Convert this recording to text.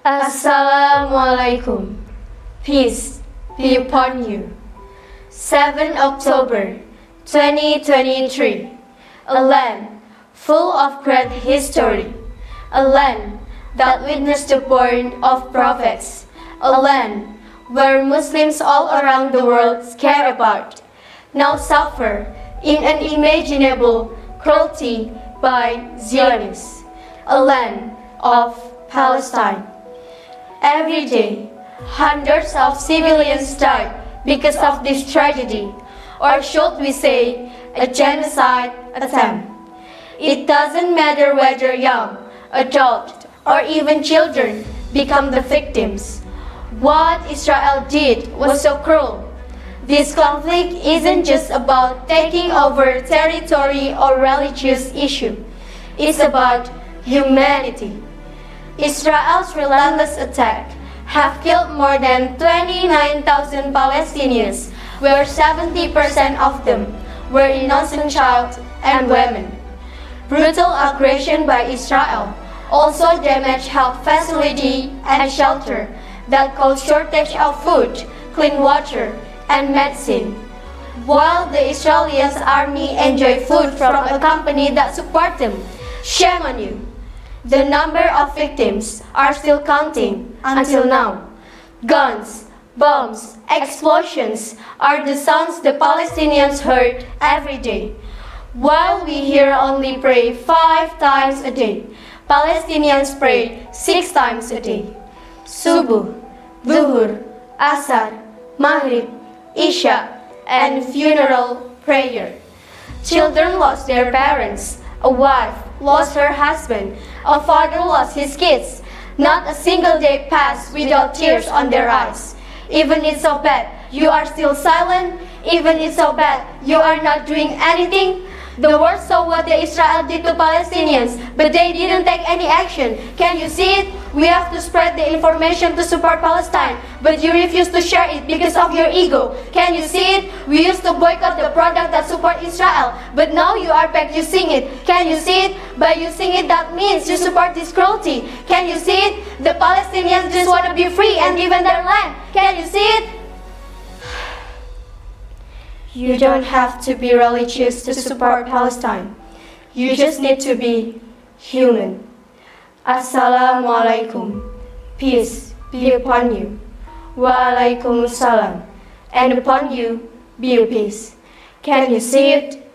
Assalamualaikum. Peace be upon you. 7 October 2023. A land full of great history. A land that witnessed the birth of prophets. A land where Muslims all around the world care about, now suffer in unimaginable cruelty by Zionists. A land of Palestine. Every day, hundreds of civilians die because of this tragedy, or should we say, a genocide attempt. It doesn't matter whether young, adult, or even children become the victims. What Israel did was so cruel. This conflict isn't just about taking over territory or religious issue. It's about humanity. Israel's relentless attack have killed more than 29,000 Palestinians, where 70% of them were innocent children and women. Brutal aggression by Israel also damaged health facilities and shelter that caused shortage of food, clean water, and medicine. While the Israeli army enjoy food from a company that support them, shame on you. The number of victims are still counting until now. Guns, bombs, explosions are the sounds the Palestinians heard every day. While we here only pray 5 times a day, Palestinians pray 6 times a day. Subuh, Zuhur, Asar, Maghrib, Isha, and funeral prayer. Children lost their parents. A wife lost her husband. A father lost his kids. Not a single day passed without tears on their eyes. Even it's so bad, you are still silent. Even it's so bad, you are not doing anything. The world saw what the Israel did to Palestinians, but they didn't take any action. Can you see it? We have to spread the information to support Palestine, but you refuse to share it because of your ego. Can you see it? We used to boycott the product that support Israel, but now you are back using it. Can you see it? By using it, that means you support this cruelty. Can you see it? The Palestinians just want to be free and given their land. Can you see it? You don't have to be religious to support Palestine. You just need to be human. Assalamualaikum. Peace be upon you. Waalaikumsalam. And upon you be peace. Can you see it?